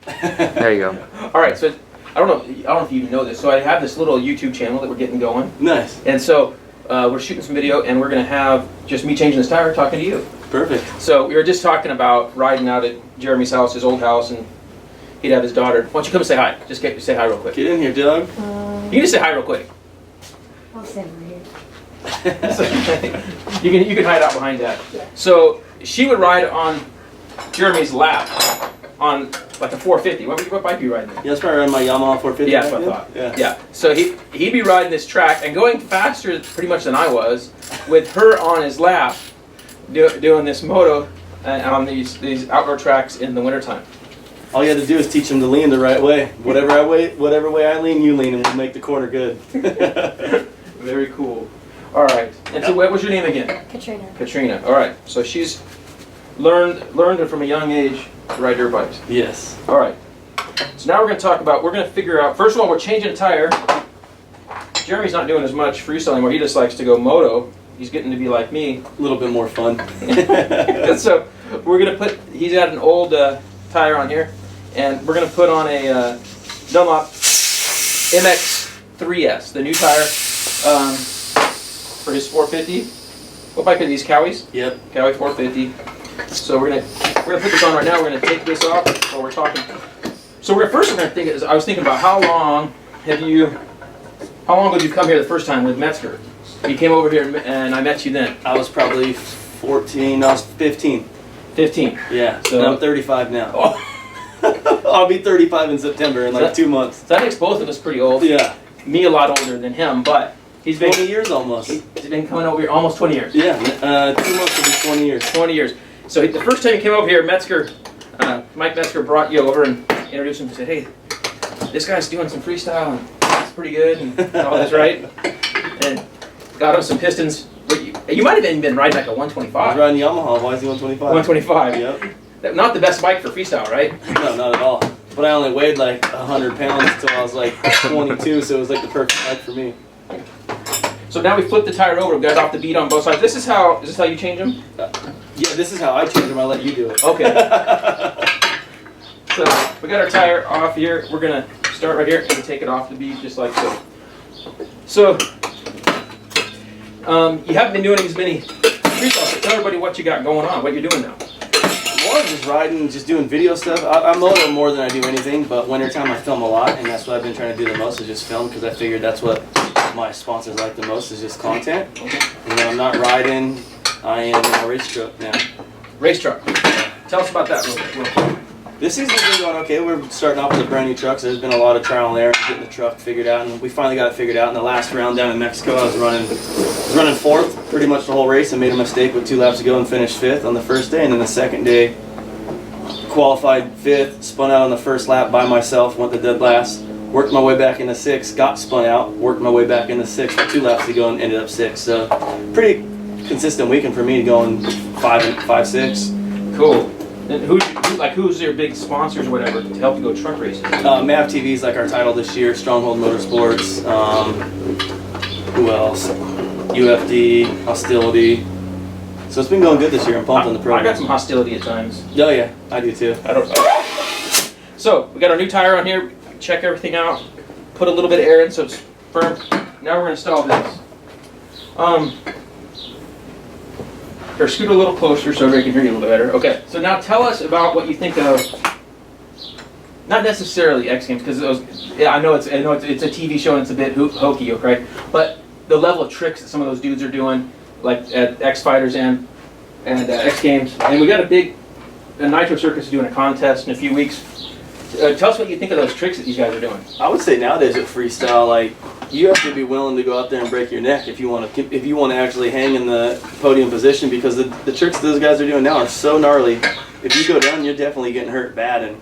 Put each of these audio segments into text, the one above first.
There you go. All right, so I don't know if you know this. So I have this little YouTube channel that we're getting going. Nice. And so we're shooting some video, and we're going to have just me changing this tire, talking to you. Perfect. So we were just talking about riding out at Jeremy's house, his old house, and he'd have his daughter. Why don't you come and say hi? Just say hi real quick. Get in here, Doug. You can just say hi real quick. I'll stand right here. So, you can hide out behind that. So she would ride on Jeremy's lap on like a 450. What bike are you riding? Yeah, that's probably around my Yamaha 450. Yeah, that's what I thought. Yeah. So he'd be riding this track and going faster pretty much than I was, with her on his lap, doing this moto on these outdoor tracks in the wintertime. All you had to do is teach him to lean the right way. Whatever way I lean, you lean, and we'll make the corner good. Very cool. All right. And so what was your name again? Katrina. Katrina. All right. So she's learned from a young age to ride dirt bikes. Yes. All right. So now we're going to figure out, first of all, we're changing a tire. Jeremy's not doing as much freestyle anymore. He just likes to go moto. He's getting to be like me. A little bit more fun. So we're going to he's got an old tire on here, and we're going to put on a Dunlop MX 3S, the new tire for his 450. What bike are these, Cowies? Yep. Cowie 450. So we're gonna put this on right now. We're gonna take this off while we're talking. So I was thinking about how long ago did you come here the first time with Metzger? You came over here and I met you then. I was probably 14. I was 15. 15. Yeah. So I'm 35 now. Oh. I'll be 35 in September in like 2 months. So that makes both of us pretty old. Yeah. Me a lot older than him, but he's been 20 years almost. He's been coming over here almost 20 years. Yeah. 2 months will be 20 years. 20 years. So the first time you came over here, Mike Metzger brought you over and introduced him and said, "Hey, this guy's doing some freestyle and it's pretty good and all this, right?" And got him some pistons. You might have even been riding like a 125. I was riding Yamaha YZ125. 125. Yep. Not the best bike for freestyle, right? No, not at all. But I only weighed like 100 pounds until I was like 22, so it was like the perfect bike for me. So now we flipped the tire over. We got off the bead on both sides. Is this how you change them? Yeah, this is how I change them. I let you do it. Okay. So we got our tire off here. We're gonna start right here and take it off the bead just like so. So you haven't been doing as many freestyles. So tell everybody what you got going on. What you're doing now. More just riding, just doing video stuff. I moto more than I do anything, but wintertime I film a lot, and that's what I've been trying to do the most is just film because I figured that's what my sponsors like the most is just content. Okay. And when I'm not riding, I am in a race truck now. Race truck. Tell us about that real quick. This season's been going okay. We're starting off with a brand new truck, so there's been a lot of trial and error getting the truck figured out, and we finally got it figured out. In the last round down in Mexico, I was running fourth pretty much the whole race and made a mistake with 2 laps to go and finished fifth on the first day, and then the second day qualified fifth, spun out on the first lap by myself, went the dead last, worked my way back into sixth, got spun out, worked my way back into sixth with 2 laps to go and ended up sixth. So pretty consistent weekend for me, going 5 6. Cool. And who's your big sponsors or whatever to help you go truck racing? MAV TV is like our title this year. Stronghold Motorsports. Who else? UFD, Hostility. So it's been going good this year. I'm pumped on the program. I got some Hostility at times. Oh yeah, I do too. So we got our new tire on here. Check everything out. Put a little bit of air in so it's firm. Now we're going to install this. Here, scoot a little closer so everybody can hear you a little better. Okay, so now tell us about what you think of, not necessarily X Games, because I know it's a TV show and it's a bit hokey, okay? But the level of tricks that some of those dudes are doing, like at X Fighters and X Games, and we got a Nitro Circus is doing a contest in a few weeks. Tell us what you think of those tricks that these guys are doing. I would say nowadays with freestyle, like you have to be willing to go out there and break your neck if you want to actually hang in the podium position, because the tricks those guys are doing now are so gnarly. If you go down, you're definitely getting hurt bad. And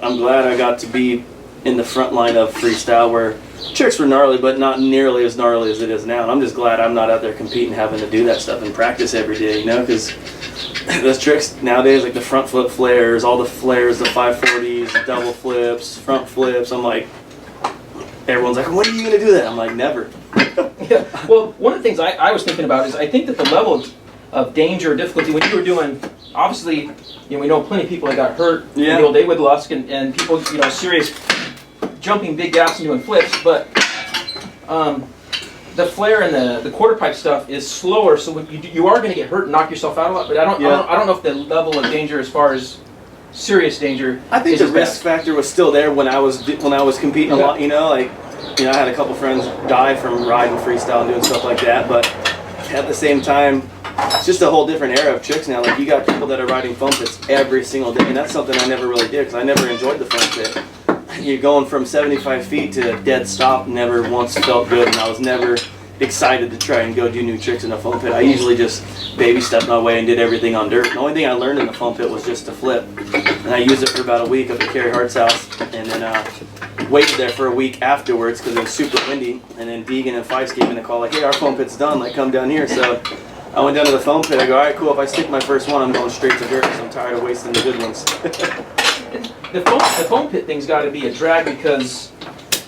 I'm glad I got to be in the front line of freestyle where tricks were gnarly, but not nearly as gnarly as it is now. And I'm just glad I'm not out there competing, having to do that stuff and practice every day, you know, because those tricks nowadays, like the front flip flares, all the flares, the 540s, double flips, front flips, I'm like, everyone's like, when are you going to do that? I'm like, never. Yeah. Well, one of the things I was thinking about is I think that the level of danger or difficulty when you were doing obviously, we know plenty of people that got hurt in Yeah. the old day with Lusk, and people, serious jumping big gaps and doing flips, but the flare and the quarter pipe stuff is slower, so when you are going to get hurt and knock yourself out a lot. But I don't know if the level of danger, as far as serious danger, I think is the as bad. risk factor was still there when I was competing a lot. I had a couple friends die from riding freestyle and doing stuff like that. But at the same time, it's just a whole different era of tricks now. Like, you got people that are riding foam pits every single day, and that's something I never really did because I never enjoyed the foam pit. You're going from 75 feet to a dead stop. Never once felt good, and I was never excited to try and go do new tricks in a foam pit. I usually just baby stepped my way and did everything on dirt. The only thing I learned in the foam pit was just to flip, and I used it for about a week up at Carrie Hart's house, and then waited there for a week afterwards because it was super windy. And then Deegan and Fikes gave me a call like, "Hey, our foam pit's done. Like, come down here." So I went down to the foam pit. I go, "All right, cool. If I stick my first one, I'm going straight to dirt because I'm tired of wasting the good ones." The foam pit thing's got to be a drag because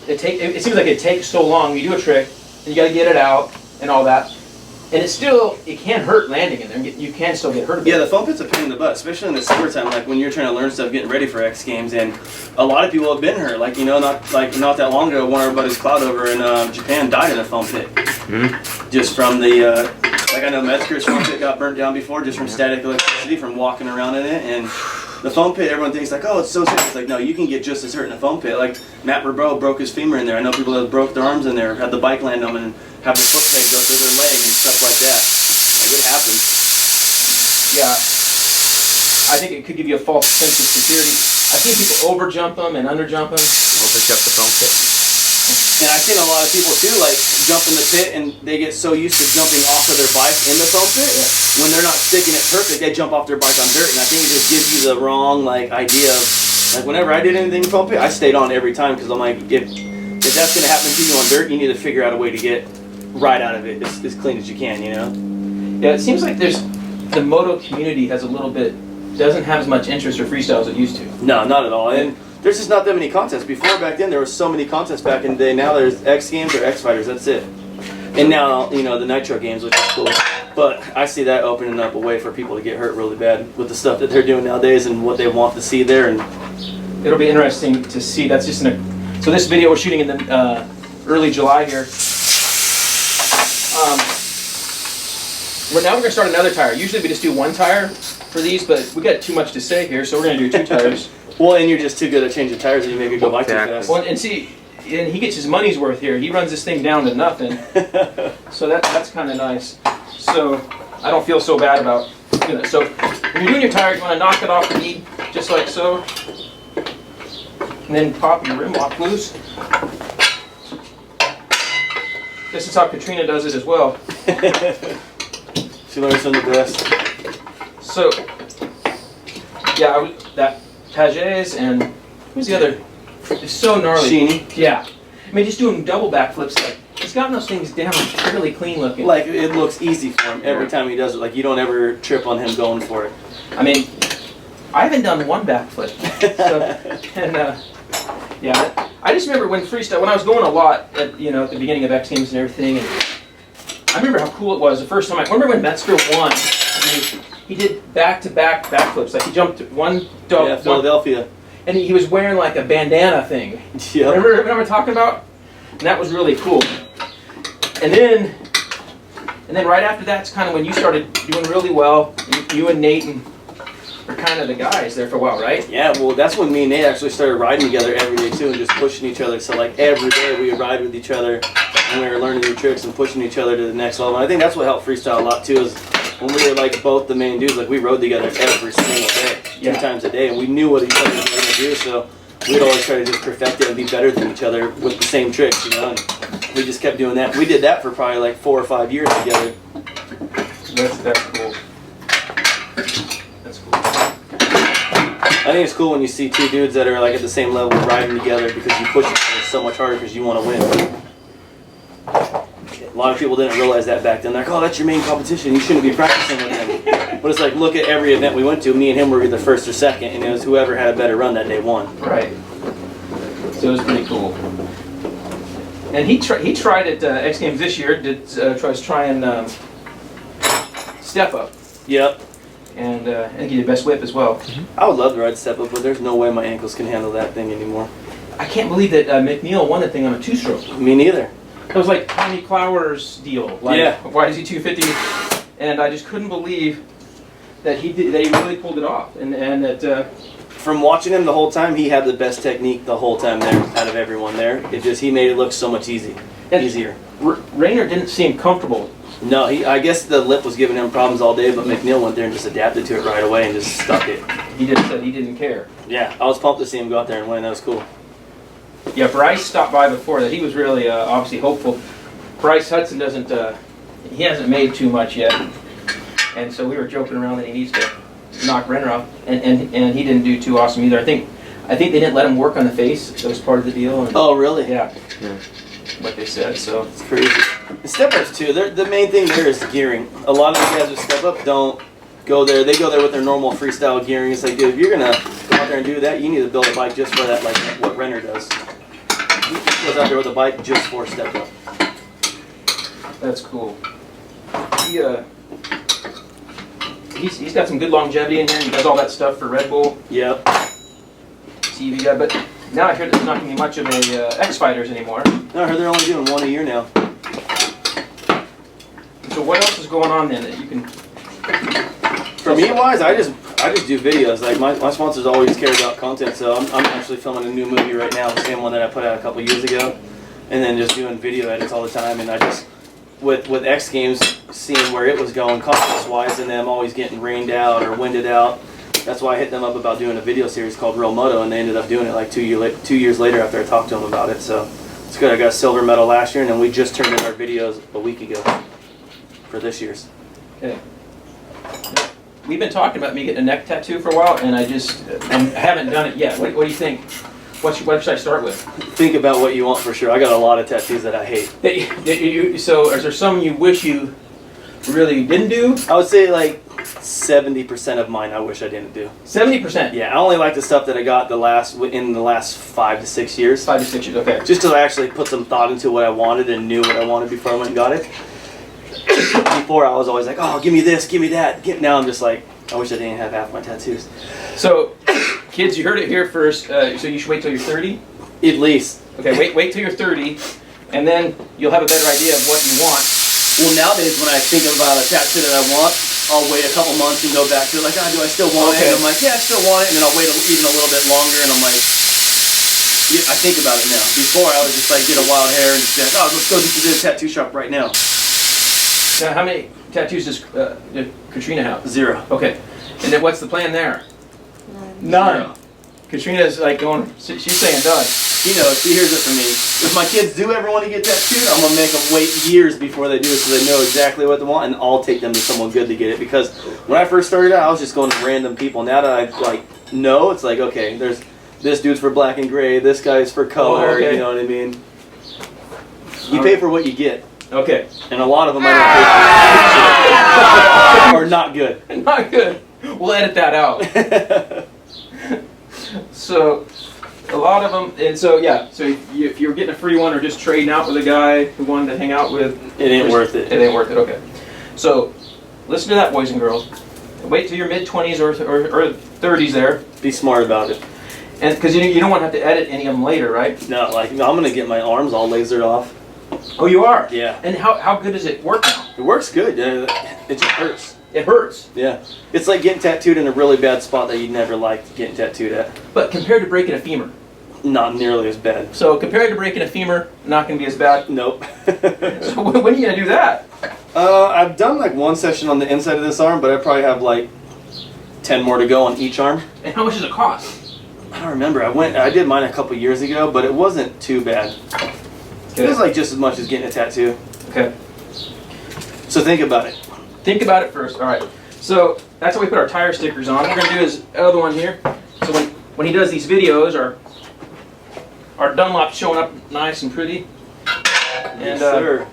it seems like it takes so long. You do a trick, and you got to get it out and all that, and it can hurt landing in there. You can still get hurt a bit. Yeah, the foam pit's a pain in the butt, especially in the summertime, like when you're trying to learn stuff, getting ready for X Games, and a lot of people have been hurt. Like, not that long ago, one of our buddies, Cloud, over in Japan, died in a foam pit. Mm-hmm. Just from the, I know Metzger's foam pit got burnt down before, just from static electricity, from walking around in it, and the foam pit, everyone thinks like, oh, it's so safe. It's like, no, you can get just as hurt in a foam pit. Like, Matt Rebreau broke his femur in there. I know people that broke their arms in there, had the bike land on them, and have their foot peg go through their leg and stuff like that. Like, it happens. Yeah, I think it could give you a false sense of security. I've seen people overjump them and underjump them. Overjump the foam pit. And I've seen a lot of people too, like, jump in the pit and they get so used to jumping off of their bike in the foam pit, when they're not sticking it perfect, they jump off their bike on dirt, and I think it just gives you the wrong, idea of, whenever I did anything in foam pit, I stayed on every time, because I'm like, if that's going to happen to you on dirt, you need to figure out a way to get right out of it as clean as you can, Yeah, it seems like the moto community doesn't have as much interest or freestyle as it used to. No, not at all. And there's just not that many contests. Before, back then, there were so many contests back in the day. Now there's X Games or X Fighters, that's it. And now, the Nitro Games, which is cool. But I see that opening up a way for people to get hurt really bad with the stuff that they're doing nowadays and what they want to see there. And it'll be interesting to see. That's just so this video we're shooting in the early July here. We're going to start another tire. Usually we just do one tire for these, but we got too much to say here, so we're going to do 2 tires. Well, and you're just too good at changing tires and you maybe go by too fast. Well, and see, and he gets his money's worth here. He runs this thing down to nothing. So that's kind of nice. So I don't feel so bad about doing it. So when you're doing your tire, you want to knock it off the knee, just like so. And then pop your rim lock loose. This is how Katrina does it as well. She learns from the best. So, yeah, that Pages and who's the other? It's so gnarly. Sheeny. Yeah. I mean, just doing double backflips. He's gotten those things down fairly clean looking. Like, it looks easy for him every time he does it. Like, you don't ever trip on him going for it. I mean, I haven't done one backflip. So, and, yeah, I just remember when I was going a lot at the beginning of X Games and everything, and I remember how cool it was the first time. I remember when Metzger won. He did back-to-back backflips. Like, he jumped one double. Yeah, Philadelphia. And he was wearing like a bandana thing. Yep. Remember what I'm talking about? And that was really cool. And then right after that's kind of when you started doing really well. You and Nate were kind of the guys there for a while, right? Yeah, well, that's when me and Nate actually started riding together every day too, and just pushing each other. So like every day we would ride with each other, and we were learning new tricks and pushing each other to the next level. And I think that's what helped freestyle a lot too. Is when we were like both the main dudes, like we rode together every single day, 2 times a day, and we knew what each other was going to do. So we'd always try to just perfect it and be better than each other with the same tricks, And we just kept doing that. We did that for probably like 4 or 5 years together. That's cool. That's cool. I think it's cool when you see 2 dudes that are like at the same level riding together because you push each other so much harder because you want to win. A lot of people didn't realize that back then. They're like, oh, that's your main competition. You shouldn't be practicing with him. But it's like, look at every event we went to. Me and him were either first or second, and it was whoever had a better run that day won. Right. So it was pretty cool. And he tried at X Games this year. Trying step up. Yep. and I think he did best whip as well. I would love to ride step up, but there's no way my ankles can handle that thing anymore. I can't believe that McNeil won the thing on a 2-stroke. Me neither. It was like Tommy Clower's deal. Like, Yeah. Why is he 250? And I just couldn't believe that he did. That he really pulled it off, and that. From watching him the whole time, he had the best technique the whole time there out of everyone there. He made it look so much easier. Rayner didn't seem comfortable. No, I guess the lip was giving him problems all day, but McNeil went there and just adapted to it right away and just stuck it. He just said he didn't care. Yeah, I was pumped to see him go out there and win. That was cool. Yeah, Bryce stopped by before that. He was really obviously hopeful. Bryce Hudson doesn't. He hasn't made too much yet, and so we were joking around that he needs to knock Renner off, and he didn't do too awesome either. I think they didn't let him work on the face. That was part of the deal. And, oh, really? Yeah. What they said. So it's crazy. The step ups too. The main thing there is gearing. A lot of the guys with step up don't go there. They go there with their normal freestyle gearing. It's like, dude, if you're gonna go out there and do that, you need to build a bike just for that, like what Renner does. He goes out there with a bike just for step up. that's cool. He's got some good longevity in here. He does all that stuff for Red Bull. Yep. TV guy, but now I hear there's not going to be much of a X Fighters anymore. No, I heard they're only doing one a year now. So what else is going on then that you can? For me wise, I just do videos. Like my sponsors always care about content, so I'm actually filming a new movie right now, the same one that I put out a couple years ago, and then just doing video edits all the time. And I just with X Games, seeing where it was going cost wise, and them always getting rained out or winded out. That's why I hit them up about doing a video series called Real Moto, and they ended up doing it like 2 years later after I talked to them about it. So it's good. I got a silver medal last year, and then we just turned in our videos a week ago for this year's. Okay. We've been talking about me getting a neck tattoo for a while, and I haven't done it yet. What do you think? What should I start with? Think about what you want for sure. I got a lot of tattoos that I hate. So is there some you wish you really didn't do? I would say like 70% of mine I wish I didn't do. 70%? Yeah, I only like the stuff that I got in the last 5 to 6 years. 5 to 6 years, okay. Just because I actually put some thought into what I wanted and knew what I wanted before I went and got it. Before I was always like, oh, give me this, give me that. Now I'm just like, I wish I didn't have half my tattoos. So, kids, you heard it here first. So you should wait till you're 30? At least. Okay, wait till you're 30, and then you'll have a better idea of what you want. Well, nowadays when I think about a tattoo that I want, I'll wait a couple months and go back to it like, do I still want it? And I'm like, yeah, I still want it. And then I'll wait even a little bit longer, and I'm like, yeah, I think about it now. Before I would just like get a wild hair and just be like, oh, let's go to the tattoo shop right now. Now, how many tattoos does Katrina have? 0. Okay, and then what's the plan there? None. Katrina's like going, she's saying done. She knows, she hears it from me. If my kids do ever want to get tattooed, I'm going to make them wait years before they do it so they know exactly what they want, and I'll take them to someone good to get it. Because when I first started out, I was just going to random people. Now that I know, it's like, okay, there's this dude's for black and gray, this guy's for color, okay. You know what I mean? You pay for what you get. Okay. And a lot of them I don't pay for. Are not good. Not good. We'll edit that out. So, a lot of them, and so yeah, so if you're getting a free one or just trading out with a guy who wanted to hang out with, it ain't worth it. It ain't worth it, okay. So, listen to that, boys and girls. Wait till your mid-20s or 30s there. Be smart about it. And because you don't want to have to edit any of them later, right? No, like, I'm going to get my arms all lasered off. Oh, you are? Yeah. And how good does it work now? It works good. It just hurts. It hurts. Yeah. It's like getting tattooed in a really bad spot that you'd never liked getting tattooed at. But compared to breaking a femur? Not nearly as bad. So compared to breaking a femur, not going to be as bad? Nope. So when are you going to do that? I've done like one session on the inside of this arm, but I probably have like 10 more to go on each arm. And how much does it cost? I don't remember. I did mine a couple years ago, but it wasn't too bad. Okay. It was like just as much as getting a tattoo. Okay. So think about it. Think about it first. All right. So that's how we put our tire stickers on. What we're going to do is other one here. So when he does these videos, our Dunlop's showing up nice and pretty. And, Yes, sir.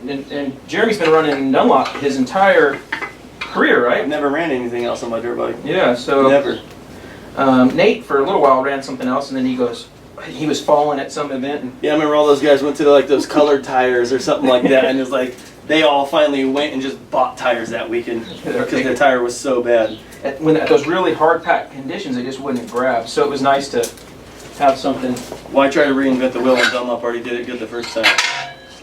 And Jeremy's been running Dunlop his entire career, right? I've never ran anything else on my dirt bike. Yeah. So Never. Nate for a little while ran something else, and then he was falling at some event. And Yeah, I remember all those guys went to like those colored tires or something like that, and it was like they all finally went and just bought tires that weekend because their tire was so bad. At those really hard packed conditions, they just wouldn't grab. So it was nice to have something. Well, I tried to reinvent the wheel, and Dunlop already did it good the first time.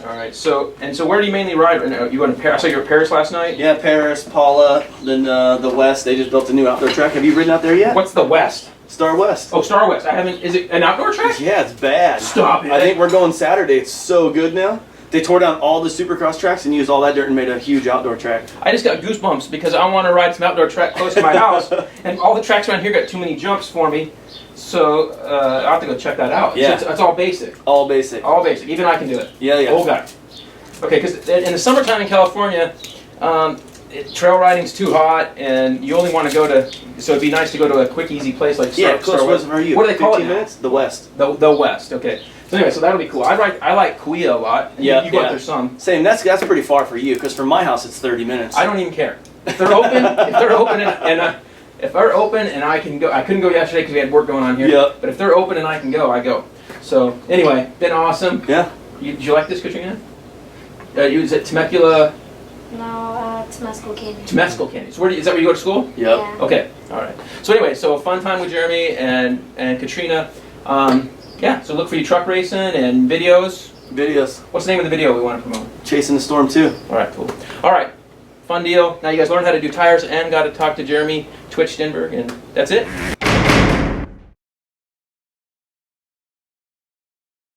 All right. So where do you mainly ride right now? You going to Paris? I saw you were at Paris last night. Yeah, Paris, Paula, then the West. They just built a new outdoor track. Have you ridden out there yet? What's the West? Star West. Oh, Star West. I haven't. Is it an outdoor track? Yeah, it's bad. Stop it. I think we're going Saturday. It's so good now. They tore down all the supercross tracks and used all that dirt and made a huge outdoor track. I just got goosebumps because I want to ride some outdoor track close to my house, and all the tracks around here got too many jumps for me. So I have to go check that out. Yeah. So it's all basic. All basic. All basic. Even I can do it. Yeah, yeah. Old guy. Okay, because in the summertime in California, trail riding's too hot, and you only want to go to. So it'd be nice to go to a quick, easy place like Yeah, Star close West. West. Are you? What do they call it 15 now? minutes? The West. The West. Okay. So anyway, so that'll be cool. I like Kuya a lot. Yeah, You go yeah. up there some. Same. That's pretty far for you because from my house it's 30 minutes. I don't even care. If they're open, if they're open and I can go. I couldn't go yesterday because we had work going on here. Yeah. But if they're open and I can go, I go. So anyway, been awesome. Yeah. Did you like this, Katrina? You was at Temecula. No, Temescal Canyon. Temescal Canyon. So is that where you go to school? Yep. Yeah. Okay. All right. So anyway, so a fun time with Jeremy and Katrina. Yeah. So look for you truck racing and videos. Videos. What's the name of the video we want to promote? Chasing the Storm 2. All right. Cool. All right. Fun deal. Now you guys learned how to do tires and got to talk to Jeremy Stenberg, and that's it.